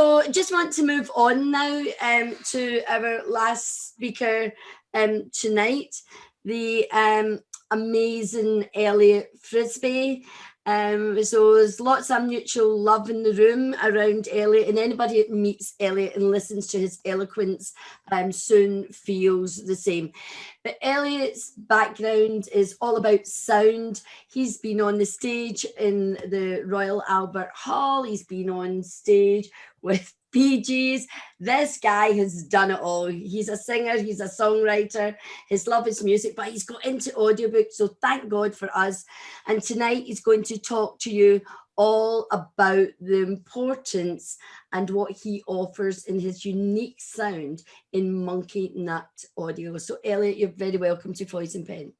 So just want to move on now to our last speaker tonight, the amazing Elliott Frisby. So there's lots of mutual love in the room around Elliott, and anybody that meets Elliott and listens to his eloquence soon feels the same. But Elliott's background is all about sound. He's been on the stage in the Royal Albert Hall. He's been on stage with Bee Gees. This guy has done it all. He's a singer, he's a songwriter, his love is music, but he's got into audiobooks, so thank God for us. And tonight he's going to talk to you all about the importance and what he offers in his unique sound in Monkeynut Audio. So Elliott, you're very welcome to Voice and Pen.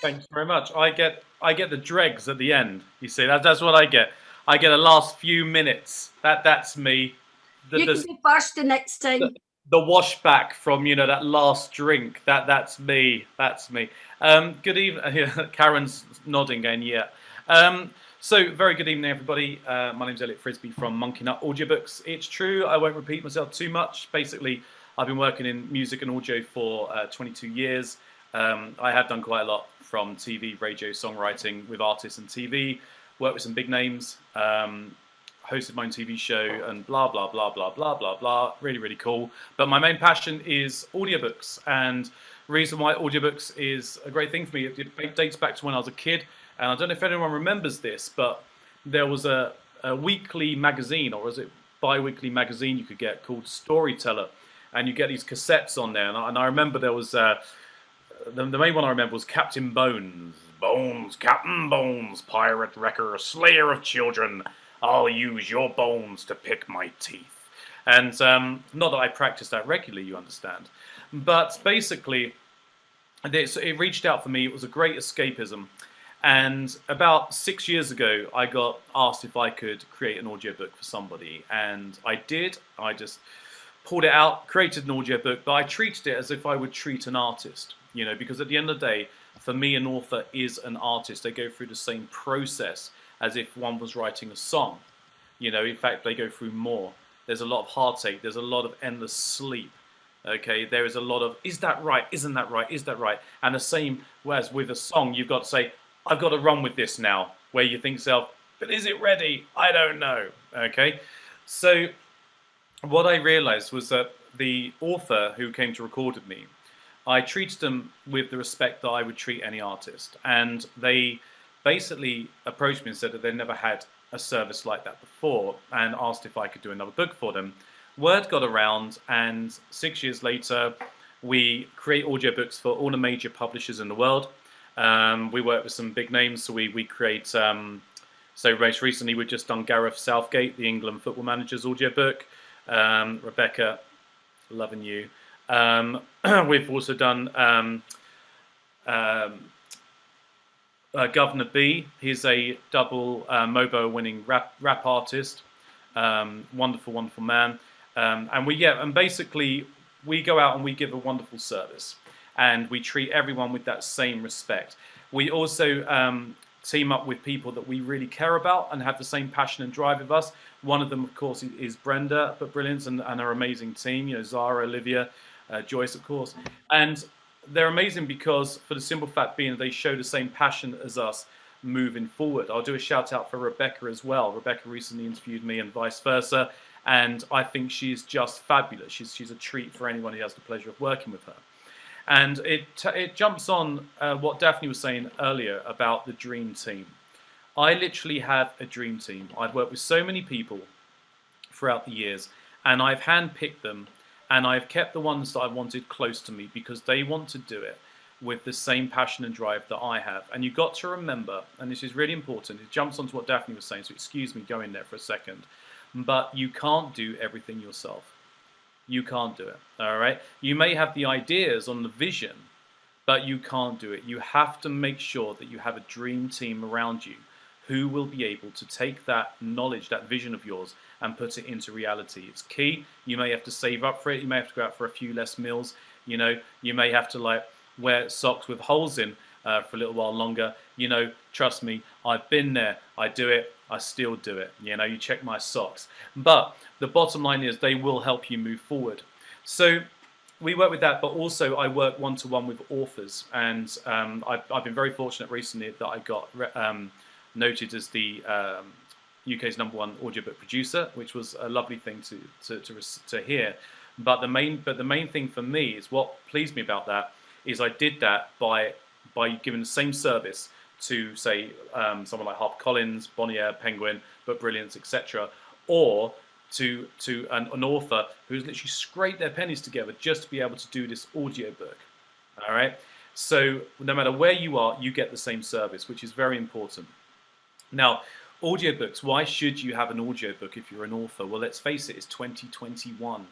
Thanks very much. I get the dregs at the end. You see, that's what I get. I get a last few minutes. That's me. You can be first the next time. The washback from that last drink. That's me. That's me. Good evening. Karen's nodding again. Yeah. So very good evening, everybody. My name's Elliott Frisby from Monkeynut Audiobooks. It's true. I won't repeat myself too much. Basically, I've been working in music and audio for 22 years. I have done quite a lot from TV, radio, songwriting with artists and TV. Worked with some big names. Hosted my own TV show and blah, blah, blah, blah, blah, blah, blah. Really, really cool. But my main passion is audiobooks. And the reason why audiobooks is a great thing for me, it dates back to when I was a kid. And I don't know if anyone remembers this, but there was a weekly magazine, or was it bi-weekly magazine you could get, called Storyteller. And you get these cassettes on there. And I remember there was, the main one I remember was Captain Bones. Bones, Captain Bones, pirate wrecker, slayer of children. I'll use your bones to pick my teeth. And not that I practice that regularly, you understand. But basically, it reached out for me. It was a great escapism. And about 6 years ago, I got asked if I could create an audiobook for somebody. And I did. I just pulled it out, created an audiobook, but I treated it as if I would treat an artist. Because at the end of the day, for me, an author is an artist. They go through the same process as if one was writing a song. In fact, they go through more. There's a lot of heartache. There's a lot of endless sleep. Okay, there is a lot of, is that right? Isn't that right? Is that right? And the same as with a song, you've got to say, I've got to run with this now. Where you think to yourself, but is it ready? I don't know. Okay, so what I realized was that the author who came to record with me, I treated them with the respect that I would treat any artist. And they basically approached me and said that they'd never had a service like that before and asked if I could do another book for them. Word got around, and 6 years later, we create audiobooks for all the major publishers in the world. We work with some big names, so we create, so most recently we've just done Gareth Southgate, the England football manager's audiobook. Rebecca, loving you. We've also done Governor B. He's a double MOBO winning rap artist. Wonderful, wonderful man. And basically we go out and we give a wonderful service, and we treat everyone with that same respect. We also team up with people that we really care about and have the same passion and drive with us. One of them, of course, is Brenda, but Brilliance, and her amazing team. Zara, Olivia, Joyce, of course. And they're amazing because, for the simple fact being, they show the same passion as us moving forward. I'll do a shout out for Rebecca as well. Rebecca recently interviewed me and vice versa, and I think she's just fabulous. She's a treat for anyone who has the pleasure of working with her. And it jumps on what Daphne was saying earlier about the dream team. I literally have a dream team. I've worked with so many people throughout the years, and I've handpicked them. And I've kept the ones that I wanted close to me because they want to do it with the same passion and drive that I have. And you've got to remember, and this is really important, it jumps onto what Daphne was saying, so excuse me going there for a second, but you can't do everything yourself. You can't do it, all right? You may have the ideas on the vision, but you can't do it. You have to make sure that you have a dream team around you who will be able to take that knowledge, that vision of yours, and put it into reality. It's key. You may have to save up for it. You may have to go out for a few less meals. You may have to wear socks with holes in for a little while longer. Trust me, I've been there. I do it I still do it. You know, you check my socks. But the bottom line is they will help you move forward. So we work with that, but also I work one-to-one with authors. And I've been very fortunate recently that I got noted as the UK's #1 audiobook producer, which was a lovely thing to hear. But the main thing for me is what pleased me about that is I did that by giving the same service to, say, someone like HarperCollins, Bonnier, Penguin, but Brilliance, etc., or to an author who's literally scraped their pennies together just to be able to do this audiobook. All right. So no matter where you are, you get the same service, which is very important. Now, audiobooks. Why should you have an audiobook if you're an author? Well, let's face it, it's 2021.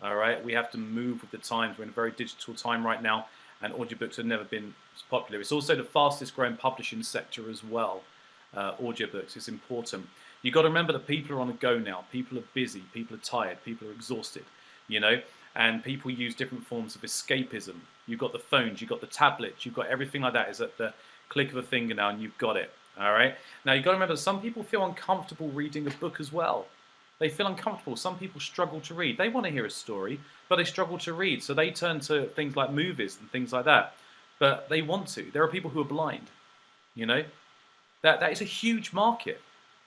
All right. We have to move with the times. We're in a very digital time right now, and audiobooks have never been as popular. It's also the fastest growing publishing sector as well. Audiobooks is important. You've got to remember that people are on the go now. People are busy. People are tired. People are exhausted, you know, and people use different forms of escapism. You've got the phones, you've got the tablets, you've got everything like that is at the click of a finger now, and you've got it. All right. Now, you've got to remember that some people feel uncomfortable reading a book as well. They feel uncomfortable. Some people struggle to read. They want to hear a story, but they struggle to read. So they turn to things like movies and things like that. But they want to. There are people who are blind, you know. That is a huge market.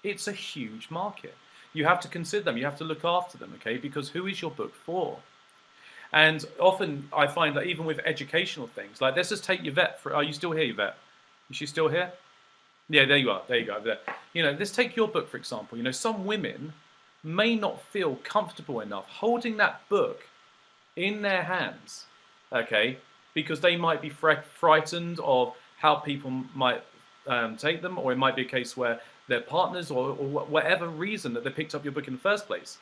It's a huge market. You have to consider them. You have to look after them, okay? Because who is your book for? And often I find that even with educational things, like let's just take Yvette. Are you still here, Yvette? Is she still here? Yeah, there you are. There you go. Over there. You know, let's take your book, for example. You know, some women may not feel comfortable enough holding that book in their hands, okay? Because they might be frightened of how people might take them, or it might be a case where their partners or whatever reason that they picked up your book in the first place.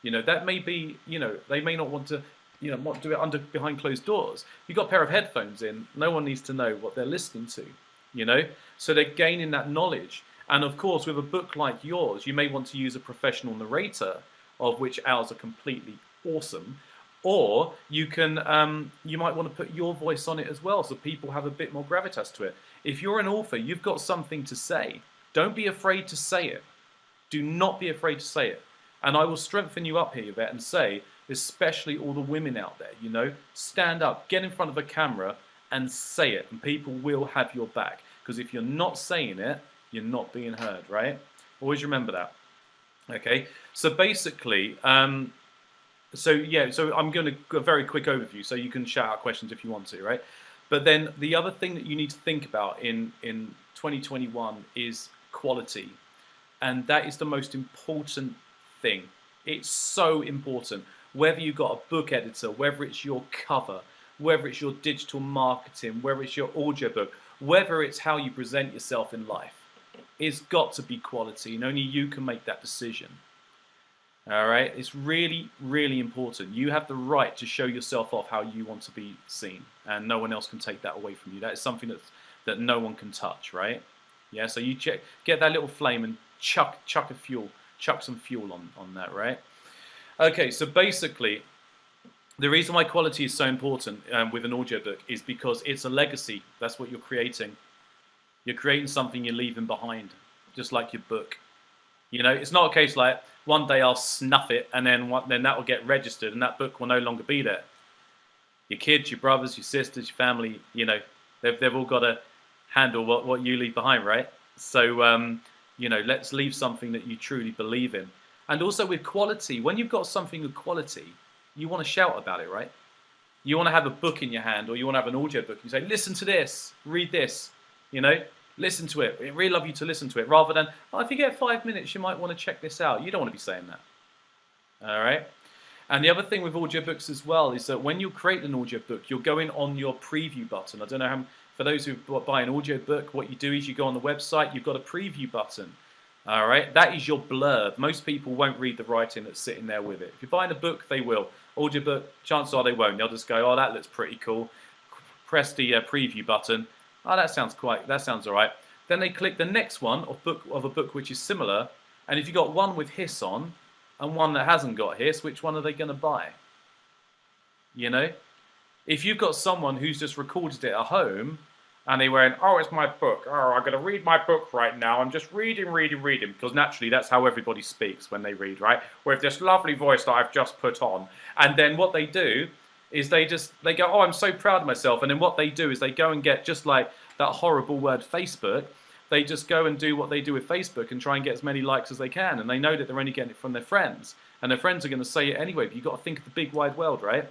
You know, that may be, you know, they may not want to, you know, want to do it behind closed doors. You've got a pair of headphones in, no one needs to know what they're listening to, you know? So they're gaining that knowledge. And of course, with a book like yours, you may want to use a professional narrator, of which ours are completely awesome. Or you can, you might want to put your voice on it as well, so people have a bit more gravitas to it. If you're an author, you've got something to say. Don't be afraid to say it. Do not be afraid to say it. And I will strengthen you up here, Yvette, and say, especially all the women out there, you know, stand up, get in front of a camera and say it, and people will have your back. Because if you're not saying it, you're not being heard, right? Always remember that. Okay, so basically, so I'm going to go a very quick overview, so you can shout out questions if you want to, right? But then the other thing that you need to think about in 2021 is quality, and that is the most important thing. It's so important. Whether you've got a book editor, whether it's your cover, whether it's your digital marketing, whether it's your audiobook, whether it's how you present yourself in life, it's got to be quality, and only you can make that decision. All right, it's really, really important. You have the right to show yourself off how you want to be seen, and no one else can take that away from you. That is something that no one can touch, right? Yeah, so you get that little flame and chuck some fuel on that, right? Okay, so basically, the reason why quality is so important with an audiobook is because it's a legacy. That's what you're creating. You're creating something you're leaving behind, just like your book. You know, it's not a case like one day I'll snuff it and then that will get registered and that book will no longer be there. Your kids, your brothers, your sisters, your family, you know, they've all got to handle what you leave behind, right? So, you know, let's leave something that you truly believe in. And also with quality, when you've got something of quality, you want to shout about it, right? You want to have a book in your hand, or you want to have an audio book and you say, listen to this, read this, you know, listen to it. We'd really love you to listen to it, rather than, oh, if you get 5 minutes, you might want to check this out. You don't want to be saying that. All right. And the other thing with audiobooks as well is that when you create an audiobook, you're going on your preview button. I don't know how, for those who buy an audiobook, what you do is you go on the website, you've got a preview button. All right. That is your blurb. Most people won't read the writing that's sitting there with it. If you're buying a book, they will. Audiobook, chances are they won't. They'll just go, oh, that looks pretty cool. Press the preview button. Oh, that sounds all right. Then they click the next one of a book which is similar, and if you've got one with hiss on and one that hasn't got hiss, which one are they going to buy? You know, if you've got someone who's just recorded it at home and they went, oh, it's my book. Oh, I'm going to read my book right now. I'm just reading, because naturally that's how everybody speaks when they read, right? With this lovely voice that I've just put on. And then what they do is they go, oh, I'm so proud of myself. And then what they do is they go and get, just like that horrible word Facebook, they just go and do what they do with Facebook and try and get as many likes as they can. And they know that they're only getting it from their friends. And their friends are going to say it anyway. But you've got to think of the big wide world, right?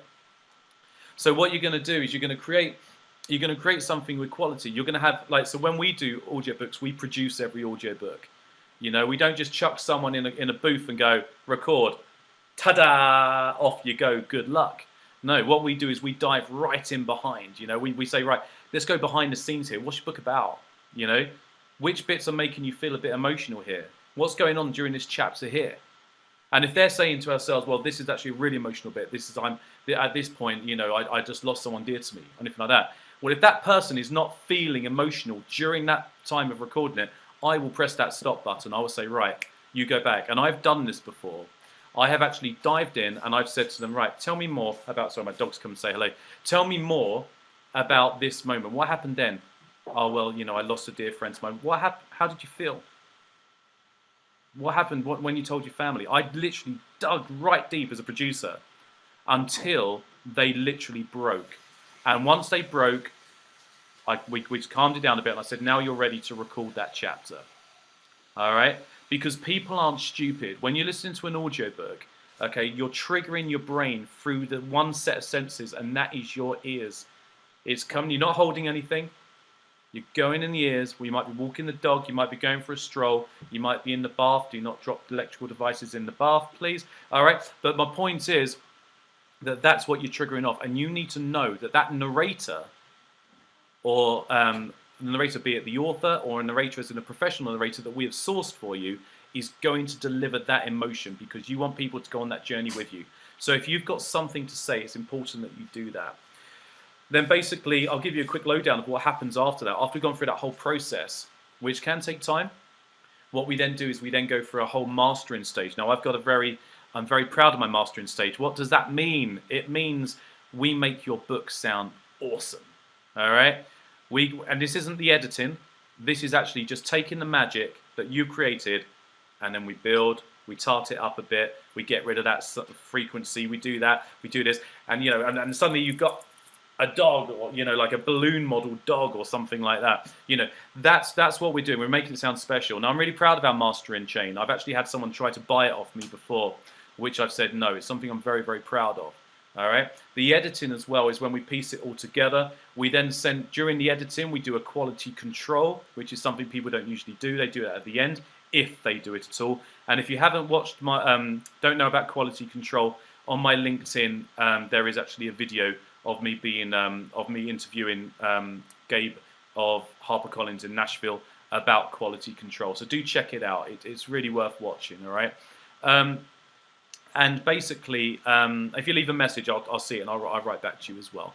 So what you're going to do is you're going to create something with quality. You're going to have, like, so when we do audiobooks, we produce every audiobook. You know, we don't just chuck someone in a booth and go, record, ta-da, off you go, good luck. No, what we do is we dive right in behind. You know, we say, right, let's go behind the scenes here. What's your book about? You know, which bits are making you feel a bit emotional here? What's going on during this chapter here? And if they're saying to ourselves, well, this is actually a really emotional bit. I'm at this point, you know, I just lost someone dear to me, or anything like that. Well, if that person is not feeling emotional during that time of recording it, I will press that stop button. I will say, right, you go back. And I've done this before. I have actually dived in and I've said to them, right, tell me more about, sorry, my dog's come and say hello. Tell me more about this moment. What happened then? Oh, well, you know, I lost a dear friend to mine. What happened? How did you feel? What happened when you told your family? I literally dug right deep as a producer until they literally broke. And once they broke, we calmed it down a bit and I said, now you're ready to record that chapter. All right? Because people aren't stupid. When you're listening to an audiobook, okay, you're triggering your brain through the one set of senses, and that is your ears. It's coming, you're not holding anything. You're going in the ears. Well, you might be walking the dog. You might be going for a stroll. You might be in the bath. Do not drop electrical devices in the bath, please. All right? But my point is that that's what you're triggering off. And you need to know that that narrator, or the narrator, be it the author or a narrator as in a professional narrator that we have sourced for you, is going to deliver that emotion, because you want people to go on that journey with you. So if you've got something to say, it's important that you do that. Then basically, I'll give you a quick lowdown of what happens after that. After we've gone through that whole process, which can take time, what we then do is we then go for a whole mastering stage. Now, I'm very proud of my mastering stage. What does that mean? It means we make your book sound awesome. All right? And this isn't the editing. This is actually just taking the magic that you created, and then we build, we tart it up a bit, we get rid of that frequency, we do that, we do this, and you know, and suddenly you've got a dog, or you know, like a balloon model dog or something like that. You know, that's what we're doing. We're making it sound special. Now, I'm really proud of our mastering chain. I've actually had someone try to buy it off me before, which I've said no. It's something I'm very, very proud of. All right. The editing as well is when we piece it all together. We then send, during the editing, we do a quality control, which is something people don't usually do. They do it at the end, if they do it at all. And if you haven't watched my, don't know about quality control, on my LinkedIn, there is actually a video of me interviewing Gabe of HarperCollins in Nashville about quality control. So do check it out. It's really worth watching. All right. And basically, if you leave a message, I'll see it and I'll write back to you as well.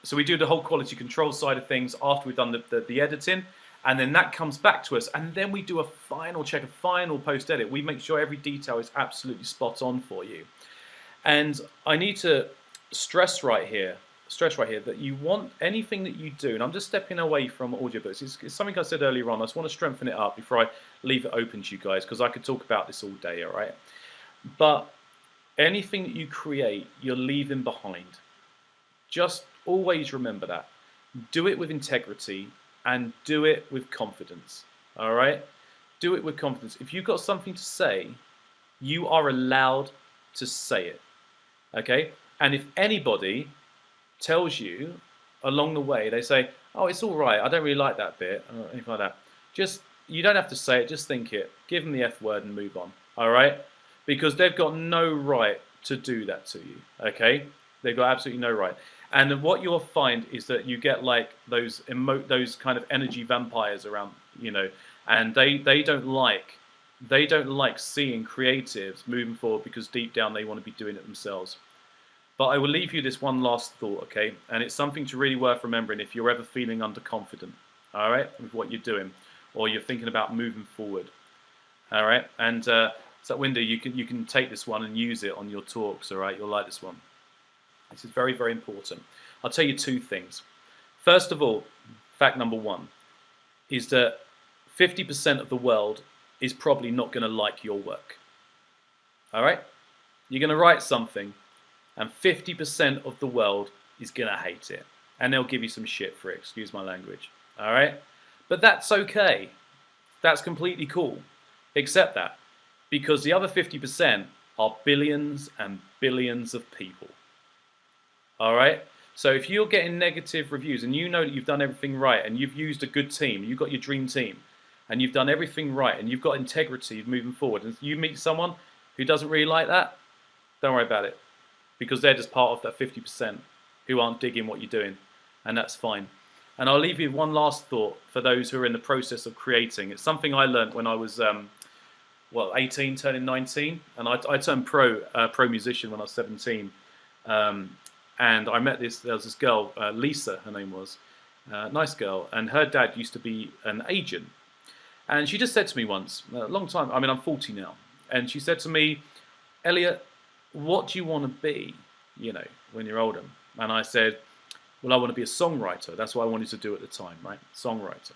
So we do the whole quality control side of things after we've done the editing, and then that comes back to us, and then we do a final check, a final post-edit. We make sure every detail is absolutely spot on for you. And I need to stress right here that you want anything that you do, and I'm just stepping away from audiobooks. It's something I said earlier on. I just want to strengthen it up before I leave it open to you guys, because I could talk about this all day, all right? But anything that you create, you're leaving behind. Just always remember that. Do it with integrity and do it with confidence. All right? Do it with confidence. If you've got something to say, you are allowed to say it. Okay? And if anybody tells you along the way, they say, oh, it's all right, I don't really like that bit, or anything like that, you don't have to say it, just think it. Give them the F word and move on. All right? Because they've got no right to do that to you, okay? They've got absolutely no right. And what you'll find is that you get like those kind of energy vampires around, you know, and they don't like seeing creatives moving forward, because deep down they want to be doing it themselves. But I will leave you this one last thought, okay? And it's something to really worth remembering if you're ever feeling underconfident, all right, with what you're doing, or you're thinking about moving forward, all right? And so, Winda, you can take this one and use it on your talks, all right? You'll like this one. This is very, very important. I'll tell you two things. First of all, fact number one is that 50% of the world is probably not going to like your work. All right? You're going to write something, and 50% of the world is going to hate it. And they'll give you some shit for it, excuse my language. All right? But that's okay. That's completely cool. Accept that. Because the other 50% are billions and billions of people. All right? So if you're getting negative reviews and you know that you've done everything right and you've used a good team, you've got your dream team, and you've done everything right and you've got integrity moving forward, and you meet someone who doesn't really like that, don't worry about it. Because they're just part of that 50% who aren't digging what you're doing. And that's fine. And I'll leave you with one last thought for those who are in the process of creating. It's something I learned when I was 18, turning 19, and I turned pro musician when I was 17. And I met there was this girl, Lisa, her name was, nice girl, and her dad used to be an agent. And she just said to me once, a long time, I mean, I'm 40 now, and she said to me, Elliott, what do you want to be, when you're older? And I said, well, I want to be a songwriter. That's what I wanted to do at the time, right? Songwriter.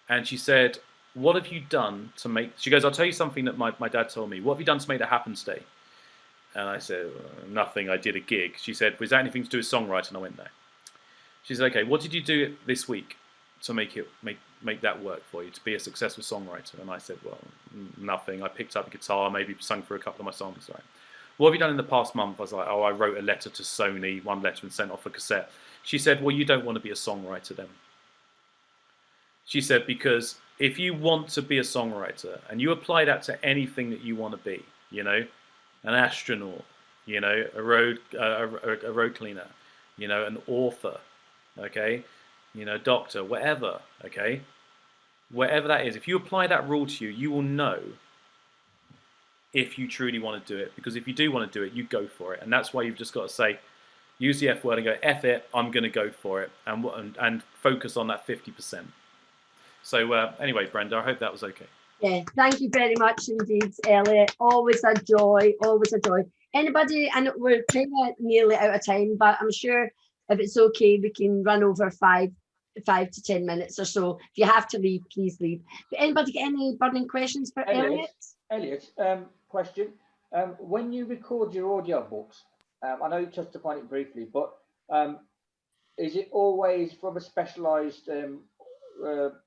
And she said, what have you done to make, she goes, I'll tell you something that my dad told me. What have you done to make that happen today? And I said, nothing, I did a gig. She said, was that anything to do with songwriting? And I went, no. She said, okay, what did you do this week to make that work for you, to be a successful songwriter? And I said, well, nothing. I picked up a guitar, maybe sung for a couple of my songs. Right? What have you done in the past month? I was like, oh, I wrote a letter to Sony, one letter, and sent off a cassette. She said, well, you don't want to be a songwriter then. She said, because if you want to be a songwriter and you apply that to anything that you want to be, an astronaut, a road cleaner, an author, okay, doctor, whatever, okay, whatever that is, if you apply that rule to you, you will know if you truly want to do it. Because if you do want to do it, you go for it. And that's why you've just got to say, use the F word and go, F it, I'm going to go for it, and focus on that 50%. So anyway, Brenda, I hope that was okay. Yeah, thank you very much indeed, Elliott. Always a joy, always a joy. Anybody, and we're kind of nearly out of time, but I'm sure if it's okay, we can run over 5 to 10 minutes or so. If you have to leave, please leave. But anybody get any burning questions for Elliott? Elliott, question. When you record your audiobooks, I know you touched upon it briefly, but is it always from a specialised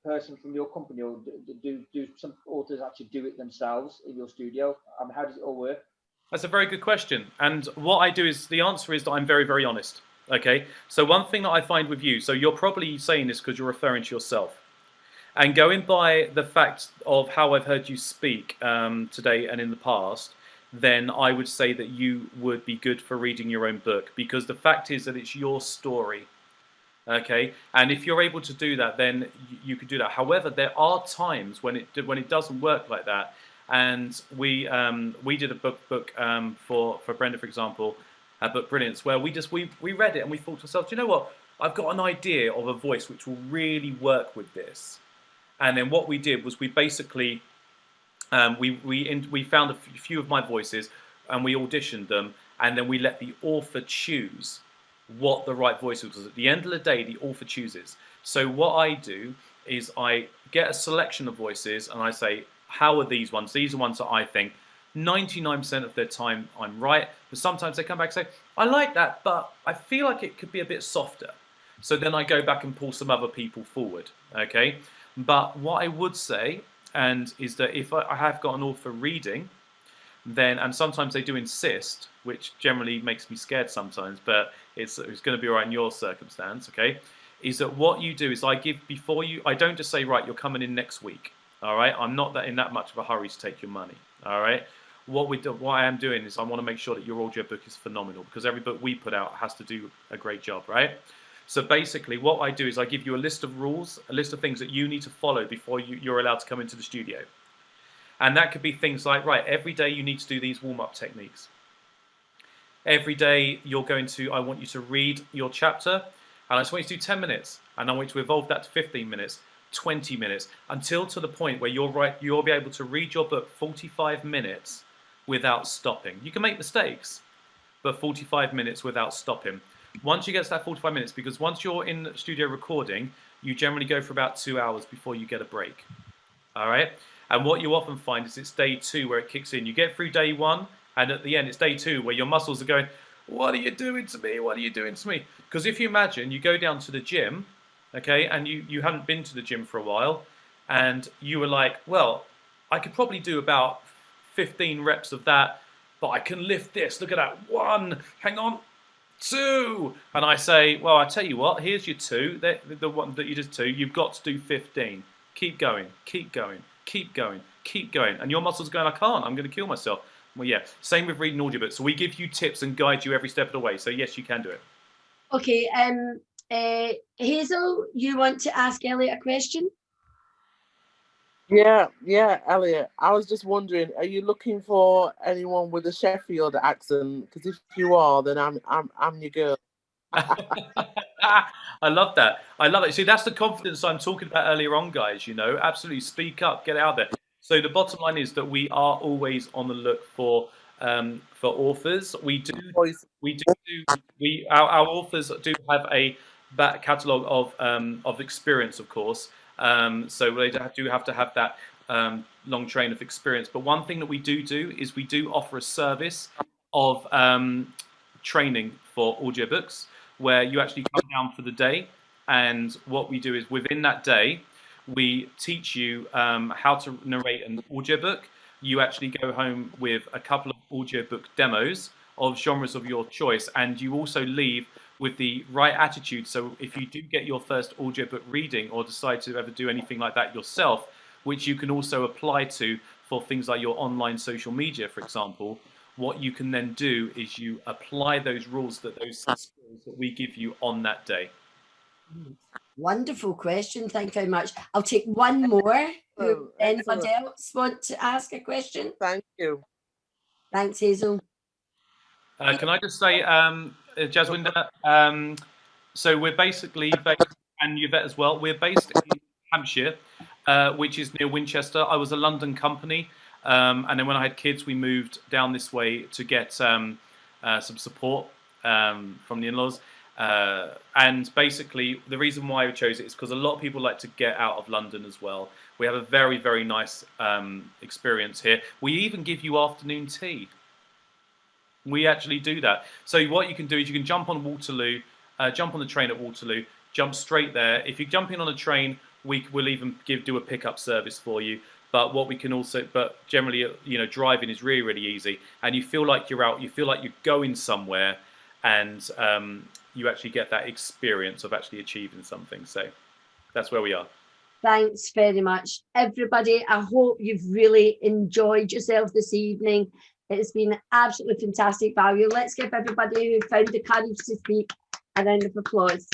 person from your company, or do some authors actually do it themselves in your studio? How does it all work? That's a very good question. And what I do is, the answer is that I'm very, very honest. Okay. So one thing that I find with you, so you're probably saying this because you're referring to yourself. And going by the fact of how I've heard you speak today and in the past, then I would say that you would be good for reading your own book, because the fact is that it's your story. Okay, and if you're able to do that, then you could do that. However, there are times when it doesn't work like that, and we did a book for Brenda, for example, a book Brilliance, where we read it and we thought to ourselves, you know what, I've got an idea of a voice which will really work with this. And then what we did was we basically we found a few of my voices and we auditioned them, and then we let the author choose what the right voice was. At the end of the day, the author chooses. So what I do is I get a selection of voices and I say, how are these ones? These are ones that I think 99% of their time I'm right, but sometimes they come back and say, I like that, but I feel like it could be a bit softer. So then I go back and pull some other people forward, okay? But what I would say, and is that if I have got an author reading, then, and sometimes they do insist, which generally makes me scared sometimes, but it's going to be all right in your circumstance, okay, is that what you do is I give before you, I don't just say, right, you're coming in next week, all right? I'm not in that much of a hurry to take your money, all right? What I am doing is I want to make sure that your audiobook is phenomenal, because every book we put out has to do a great job, right? So basically what I do is I give you a list of rules, a list of things that you need to follow before you're allowed to come into the studio. And that could be things like, right, every day you need to do these warm-up techniques. Every day I want you to read your chapter, and I just want you to do 10 minutes, and I want you to evolve that to 15 minutes, 20 minutes, until to the point where you'll be able to read your book 45 minutes without stopping. You can make mistakes, but 45 minutes without stopping. once you get to that 45 minutes, because once you're in the studio recording, you generally go for about 2 hours before you get a break. All right. And what you often find is it's day 2 where it kicks in. You get through day 1, and at the end, it's day 2 where your muscles are going, what are you doing to me? What are you doing to me? Because if you imagine you go down to the gym, okay, and you haven't been to the gym for a while, and you were like, well, I could probably do about 15 reps of that, but I can lift this. Look at that. 1, hang on, 2. And I say, well, I tell you what, here's your 2, the one that you did 2, you've got to do 15. Keep going, keep going, keep going, keep going. And your muscles are going, I can't, I'm going to kill myself. Well, yeah, same with reading audiobooks. So we give you tips and guide you every step of the way. So yes, you can do it. Okay, Hazel, you want to ask Elliott a question? Yeah, Elliott. I was just wondering, are you looking for anyone with a Sheffield accent? Because if you are, then I'm your girl. I love that. I love it. See, that's the confidence I'm talking about earlier on, guys. You know, absolutely speak up, get out there. So the bottom line is that we are always on the look for authors. Our authors do have a back catalogue of experience, of course. So they do have to have that long train of experience. But one thing that we do is we do offer a service of training for audiobooks, where you actually come down for the day, and what we do is within that day we teach you how to narrate an audiobook. You actually go home with a couple of audiobook demos of genres of your choice, and you also leave with the right attitude. So if you do get your first audiobook reading or decide to ever do anything like that yourself, which you can also apply to for things like your online social media, for example, what you can then do is you apply those rules, those skills that we give you on that day. Wonderful question. Thank you very much. I'll take one more. Oh, Anybody else want to ask a question? Thank you. Thanks, Hazel. Can I just say, Jaswinder, so we're basically based, and Yvette as well, we're based in Hampshire, which is near Winchester. I was a London company, and then when I had kids, we moved down this way to get some support from the in-laws. And basically, the reason why I chose it is because a lot of people like to get out of London as well. We have a very, very nice experience here. We even give you afternoon tea. We actually do that. So what you can do is you can jump on Waterloo, jump on the train at Waterloo, jump straight there. If you jump in on a train, we'll even do a pickup service for you. But what we can also, but generally, you know, driving is really, really easy. And you feel like you're out, you feel like you're going somewhere, and you actually get that experience of actually achieving something. So that's where we are. Thanks very much, everybody. I hope you've really enjoyed yourself this evening. It's been absolutely fantastic value. Let's give everybody who found the courage to speak a round of applause.